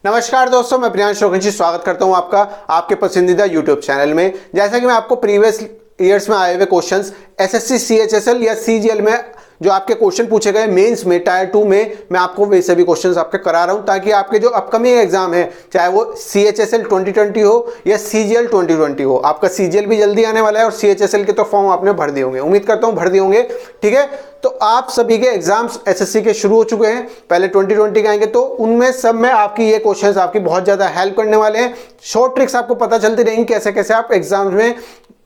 नमस्कार दोस्तों, मैं प्रियांश रोकंजी स्वागत करता हूं आपका आपके पसंदीदा यूट्यूब चैनल में। जैसा कि मैं आपको प्रीवियस ईयर्स में आए हुए क्वेश्चंस एसएससी सीएचएसएल या सीजीएल में जो आपके क्वेश्चन पूछे गए मेंस में टायर 2 में, मैं आपको वे सभी क्वेश्चंस आपके करा रहा हूं ताकि आपके जो अपकमिंग एग्जाम है, चाहे वो सीएचएसएल 2020 हो या सीजीएल 2020 हो, आपका सीजीएल भी जल्दी आने वाला है और सीएचएसएल के तो फॉर्म आपने भर दिए होंगे, उम्मीद करता हूं भर दिए होंगे। ठीक है, तो आप सभी के एग्जाम्स एसएससी के शुरू हो चुके हैं, पहले 2020 के आएंगे, तो उनमें सब में आपकी ये क्वेश्चंस आपकी बहुत ज्यादा हेल्प करने वाले हैं। शॉर्ट ट्रिक्स आपको पता चलती रहेंगी कैसे कैसे आप एग्जाम में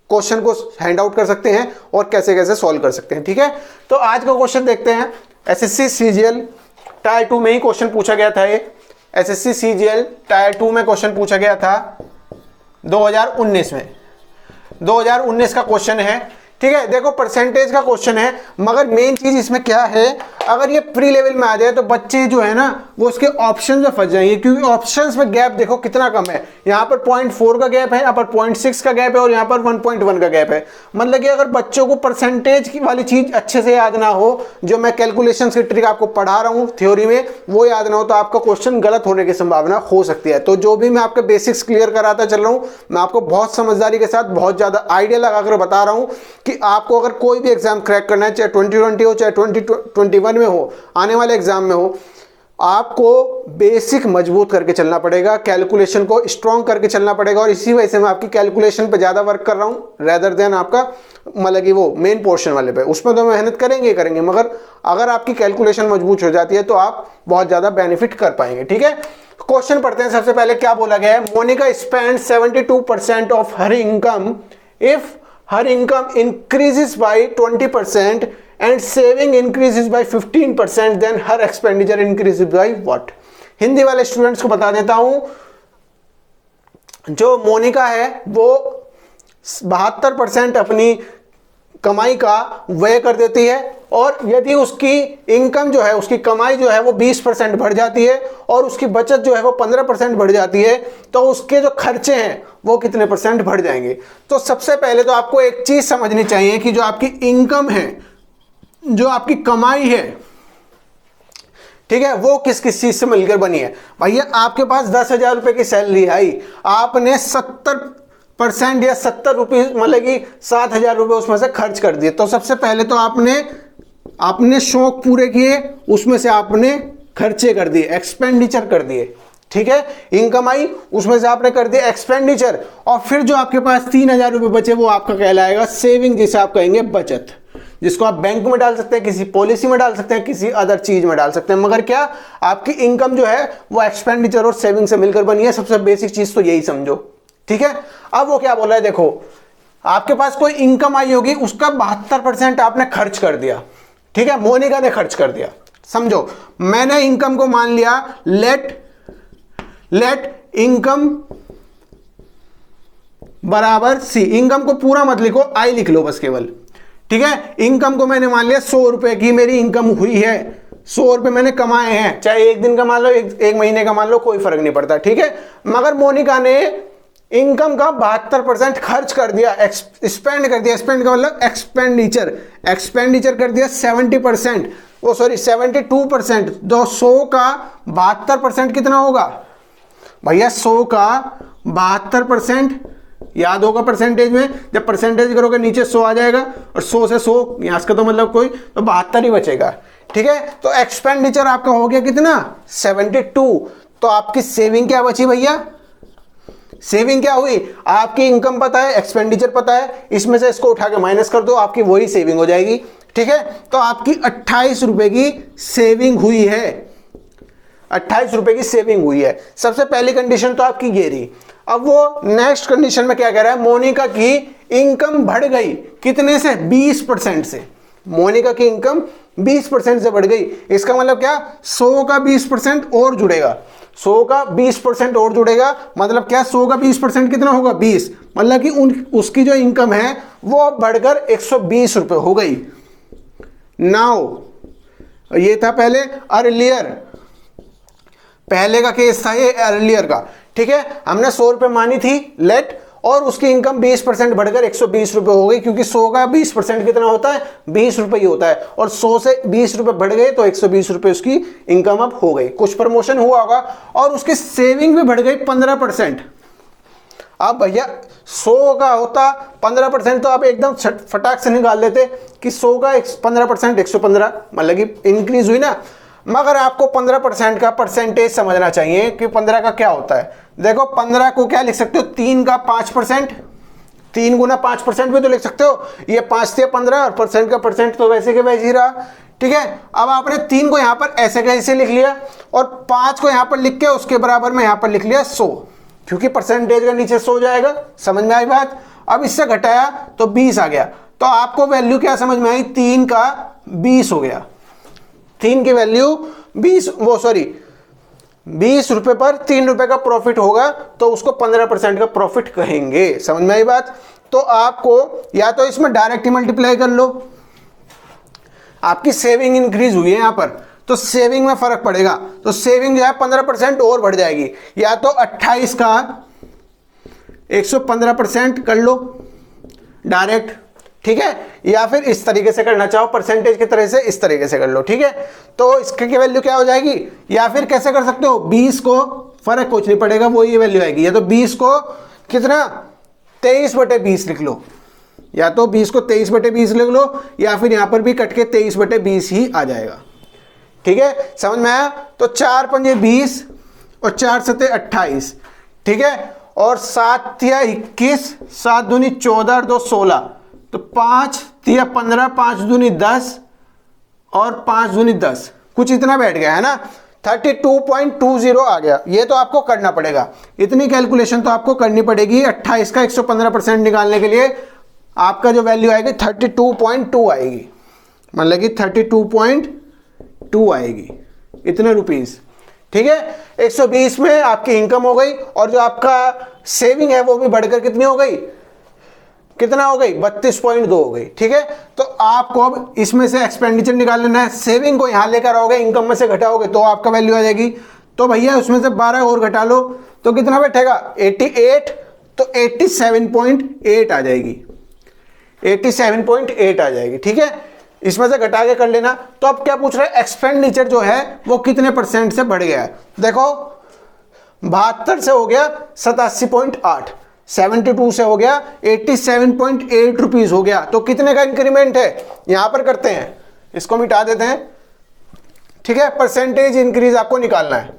क्वेश्चन को हैंड आउट कर सकते हैं और कैसे कैसे सॉल्व कर सकते हैं। ठीक है, तो आज का क्वेश्चन देखते हैं। एसएससी सीजीएल टायर 2 में ही क्वेश्चन पूछा गया था। ये एसएससी सीजीएल टायर 2 में क्वेश्चन पूछा गया था 2019 में। 2019 का क्वेश्चन है। ठीक है, देखो परसेंटेज का क्वेश्चन है, मगर मेन चीज इसमें क्या है, अगर ये प्री लेवल में आ जाए तो बच्चे जो है ना वो उसके ऑप्शन में फंस जाएंगे, क्योंकि ऑप्शंस में गैप देखो कितना कम है। यहाँ पर 0.4 का गैप है, यहाँ पर 0.6 का गैप है और यहाँ पर 1.1 का गैप है। मतलब कि अगर बच्चों को परसेंटेज की वाली चीज अच्छे से याद ना हो, जो मैं कैलकुलेशन की ट्रिक आपको पढ़ा रहा हूँ थ्योरी में, वो याद ना हो, तो आपका क्वेश्चन गलत होने की संभावना हो सकती है। तो जो भी मैं आपके बेसिक्स क्लियर कराता चल रहा हूँ, मैं आपको बहुत समझदारी के साथ बहुत ज्यादा आइडिया लगाकर बता रहा हूँ कि आपको अगर कोई भी एग्जाम क्रैक करना है, चाहे 2020 हो चाहे 2021 में हो, आने वाले एग्जाम में हो, आपको बेसिक मजबूत करके चलना पड़ेगा, कैलकुलेशन को स्ट्रॉन्ग करके चलना पड़ेगा। और इसी वजह से मैं आपकी कैलकुलेशन पे ज्यादा वर्क कर रहा हूं रेदर देन आपका मतलब कि वो मेन पोर्शन वाले पे। उसमें तो मेहनत करेंगे, मगर अगर आपकी कैलकुलेशन मजबूत हो जाती है तो आप बहुत ज्यादा बेनिफिट कर पाएंगे। ठीक है, क्वेश्चन पढ़ते हैं। सबसे पहले क्या बोला गया है, Monica spend 72% of her income if her income increases by 20% and saving increases by 15%, then her expenditure increases by what? Hindi वाले स्टूडेंट्स को बता देता हूं, जो मोनिका है वो 72% अपनी कमाई का व्यय कर देती है, और यदि उसकी इनकम जो है, उसकी कमाई जो है वो 20% बढ़ जाती है और उसकी बचत जो है वो 15% बढ़ जाती है, तो उसके जो खर्चे हैं वो कितने परसेंट बढ़ जाएंगे। तो सबसे पहले तो आपको एक चीज समझनी चाहिए कि जो आपकी इनकम है, जो आपकी कमाई है, ठीक है, वो किस किस चीज से मिलकर बनी है। भैया आपके पास 10,000 रुपए की सैलरी आई, आपने 70% या 70 रुपये मतलब कि 7,000 रुपये उसमें से खर्च कर दिए। तो सबसे पहले तो आपने शौक पूरे किए, उसमें से आपने खर्चे कर दिए, एक्सपेंडिचर कर दिए। ठीक है, इनकम आई, उसमें से आपने कर दिया एक्सपेंडिचर, और फिर जो आपके पास 3,000 रुपये बचे वो आपका कहलाएगा सेविंग, जिसे आप कहेंगे बचत, जिसको आप बैंक में डाल सकते हैं, किसी पॉलिसी में डाल सकते हैं, किसी अदर चीज में डाल सकते हैं। मगर क्या, आपकी इनकम जो है वो एक्सपेंडिचर और सेविंग से मिलकर बनी है। सबसे बेसिक चीज तो यही समझो। ठीक है, अब वो क्या बोल रहा है, देखो आपके पास कोई इनकम आई होगी, उसका 72% आपने खर्च कर दिया। ठीक है, मोनिका ने खर्च कर दिया। समझो, मैंने इनकम को मान लिया लेट इनकम बराबर सी। इनकम को पूरा मत लिखो, आई लिख लो बस केवल। ठीक है, इनकम को मैंने मान लिया 100 रुपए की मेरी इनकम हुई है, 100 रुपए मैंने कमाए हैं, चाहे एक दिन का मान लो, एक महीने का मान लो, कोई फर्क नहीं पड़ता। ठीक है, मगर मोनिका ने इनकम का 72% खर्च कर दिया, स्पेंड कर दिया। स्पेंड का मतलब एक्सपेंडिचर कर दिया 70%, वो सॉरी 72%। 100 का 72% कितना होगा भैया? 100 का 72% याद होगा परसेंटेज में, जब परसेंटेज करोगे नीचे 100 आ जाएगा, और 100 से 100 यहां का तो मतलब कोई तो 72 ही बचेगा। ठीक है, तो एक्सपेंडिचर आपका हो गया कितना? 72। तो आपकी सेविंग क्या बची भैया? सेविंग क्या हुई? आपकी इनकम पता है, एक्सपेंडिचर पता है, इसमें से इसको उठा के माइनस कर दो, आपकी वही सेविंग हो जाएगी। ठीक है, तो आपकी 28 रुपए की सेविंग हुई है। 28 रुपए की सेविंग हुई है। सबसे पहली कंडीशन तो आपकी ये रही। अब वो नेक्स्ट कंडीशन में क्या कह रहा है, मोनिका की इनकम बढ़ गई कितने से? 20% से। मोनिका की इनकम 20% से बढ़ गई। इसका मतलब क्या? 100 का 20% और जुड़ेगा, 100 का 20% और जुड़ेगा। मतलब क्या? 100 का 20% कितना होगा? 20। मतलब कि उसकी जो इनकम है वो बढ़कर 120 रुपए हो गई। नाउ ये था पहले अर्लियर, पहले का केस था ये अर्लियर का। ठीक है, हमने 100 रुपए मानी थी लेट, और उसकी इनकम 20% बढ़कर 120 रुपये हो गई, क्योंकि 100 का 20% कितना होता है, 20 रुपये ही होता है, और 100 से 20 रुपये बढ़ गए तो 120 रुपये उसकी इनकम अब हो गई। कुछ प्रमोशन हुआ होगा और उसकी सेविंग भी बढ़ गई 15%। अब भैया 100 का होता 15%, तो आप एकदम फटाक से निकाल लेते कि 100 का 15% 115, मतलब कि इंक्रीज हुई ना। मगर आपको 15% का परसेंटेज समझना चाहिए कि 15 का क्या होता है। देखो 15 को क्या लिख सकते हो, 3 का 5%, 3 गुना 5% भी तो लिख सकते हो। ये 5 से 15 और परसेंट का परसेंट तो वैसे के वैसे ही रहा, ठीक है। अब आपने 3 को यहाँ पर ऐसे कैसे लिख लिया और 5 को यहाँ पर लिख के उसके बराबर में यहाँ पर लिख लिया 100, क्योंकि परसेंटेज का नीचे 100 जाएगा। समझ में आई बात। अब इससे घटाया तो 20 आ गया, तो आपको वैल्यू क्या समझ में आई, 3 का 20 हो गया। 3 की वैल्यू 20 रुपए पर 3 रुपए का प्रॉफिट होगा, तो उसको 15% का प्रॉफिट कहेंगे। समझ में आई बात। तो आपको या तो इसमें डायरेक्ट मल्टीप्लाई कर लो, आपकी सेविंग इंक्रीज हुई है यहां पर, तो सेविंग में फर्क पड़ेगा, तो सेविंग जो है 15% और बढ़ जाएगी। या तो 28 का 115% कर लो डायरेक्ट, ठीक है, या फिर इस तरीके से करना चाहो परसेंटेज की तरह से, इस तरीके से कर लो, ठीक है। तो इसकी वैल्यू क्या हो जाएगी, या फिर कैसे कर सकते हो, 20 को फर्क कुछ नहीं पड़ेगा, वो ये वैल्यू आएगी। या तो 20 को कितना 23/20 लिख लो, या तो 20 को 23/20 लिख लो, या फिर यहां पर भी कट के 23/20 ही आ जाएगा, ठीक है। समझ में आया। तो 4 पंजे 20 और 4 सते 28, ठीक है, और 7 तिया 21, 7 दूनी 14 और 2 16, तो 5 तिया 15, 5 दूनी 10 और 5 दूनी 10, कुछ इतना बैठ गया है ना, 32.20 आ गया। ये तो आपको करना पड़ेगा, इतनी कैलकुलेशन तो आपको करनी पड़ेगी। 28 का 115% निकालने के लिए आपका जो वैल्यू आएगी 32.2 आएगी, मतलब कि 32.2 आएगी, इतने रुपीस, ठीक है। 120 में आपकी इनकम हो गई, और जो आपका सेविंग है वो भी बढ़कर कितनी हो गई, कितना हो गई, 32.2 हो गई, ठीक है। तो आपको अब इसमें से एक्सपेंडिचर निकाल लेना है। सेविंग को यहां लेकर आओगे, इनकम में से घटाओगे तो आपका वैल्यू आ जाएगी। तो भैया उसमें से 12 और घटा लो तो कितना बैठेगा, 88, तो 87.8 आ जाएगी, 87.8 आ जाएगी, ठीक है। इसमें से घटा के कर लेना। तो अब क्या पूछ रहे हैं, एक्सपेंडिचर जो है वो कितने परसेंट से बढ़ गया है। देखो 72 से हो गया 87.8, 72 से हो गया 87.8 रुपीज हो गया। तो कितने का इंक्रीमेंट है, यहां पर करते हैं, इसको मिटा देते हैं, ठीक है। परसेंटेज इंक्रीज आपको निकालना है,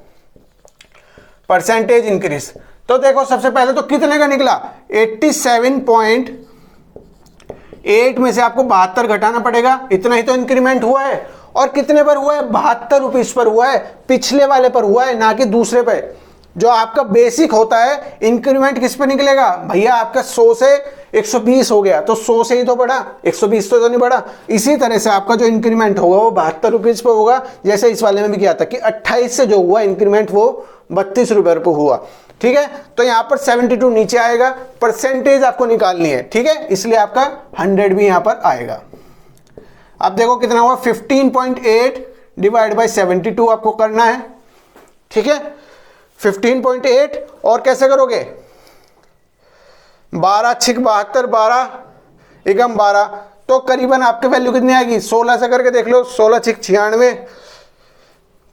परसेंटेज इंक्रीज। तो देखो सबसे पहले तो कितने का निकला, 87.8 में से आपको 72 घटाना पड़ेगा, इतना ही तो इंक्रीमेंट हुआ है। और कितने पर हुआ है, 72 रुपीज पर हुआ है, पिछले वाले पर हुआ है, ना कि दूसरे पे। जो आपका बेसिक होता है इंक्रीमेंट किस पे निकलेगा भैया, आपका 100 से 120 हो गया, तो 100 से ही तो बढ़ा, 120 तो नहीं बढ़ा। इसी तरह से आपका जो इंक्रीमेंट होगा वो 72 रुपीज पे होगा, जैसे इस वाले में भी किया था कि 28 से जो हुआ इंक्रीमेंट वो 32 रुपये पर हुआ, ठीक है। तो यहाँ पर 72 नीचे आएगा, परसेंटेज आपको निकालनी है, ठीक है, इसलिए आपका 100 भी यहाँ पर आएगा। अब देखो कितना हुआ, 15.8 डिवाइड बाई 72 आपको करना है, ठीक है। 15.8 और कैसे करोगे, 12 छिक 72, 12 एकम 12, तो करीबन आपके वैल्यू कितनी आएगी, 16 से करके देख लो, 16 छिक 96,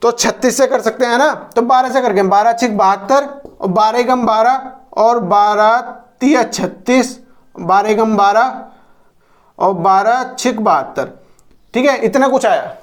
तो 36 से कर सकते हैं ना, तो 12 से करके 12 छिक 72 और 12 एकम 12 और 12 तिया 36, 12 एकम 12 और 12 छिक 72, ठीक है, इतना कुछ आया,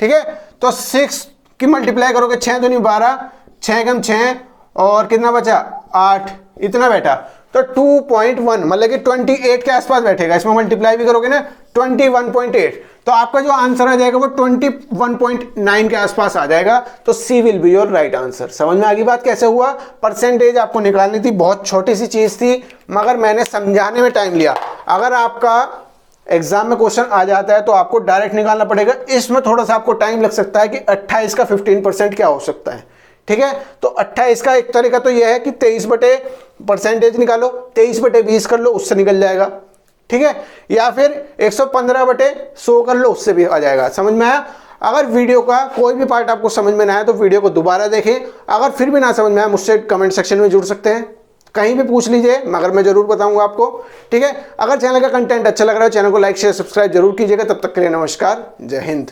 ठीक है। तो 6 की मल्टीप्लाई करोगे, 6 दूनी 12, 6 एकम 6 और कितना बचा 8, इतना बैठा, तो 2.1 मतलब कि 28 के आसपास बैठेगा। इसमें मल्टीप्लाई भी करोगे ना 21.8, तो आपका जो आंसर आ जाएगा वो 21.9 के आसपास आ जाएगा। तो C will be your right answer. समझ में आ गई बात कैसे हुआ, परसेंटेज आपको निकालनी थी, बहुत छोटी सी चीज थी मगर मैंने समझाने में टाइम लिया। अगर आपका एग्जाम में क्वेश्चन आ जाता है तो आपको डायरेक्ट निकालना पड़ेगा, इसमें थोड़ा सा आपको टाइम लग सकता है कि 28 का 15% क्या हो सकता है, ठीक है। तो 28 का एक तरीका तो यह है कि 23 बटे परसेंटेज निकालो, 23/20 कर लो, उससे निकल जाएगा, ठीक है। या फिर 115/100 कर लो, उससे भी आ जाएगा। समझ में आया। अगर वीडियो का कोई भी पार्ट आपको समझ में ना आया तो वीडियो को दोबारा देखें। अगर फिर भी ना समझ में आया मुझसे कमेंट सेक्शन में जुड़ सकते हैं। कहीं भी पूछ लीजिए, मगर मैं जरूर बताऊंगा आपको। ठीक है, अगर चैनल का कंटेंट अच्छा लग रहा है चैनल को लाइक शेयर सब्सक्राइब जरूर कीजिएगा। तब तक के लिए नमस्कार, जय हिंद।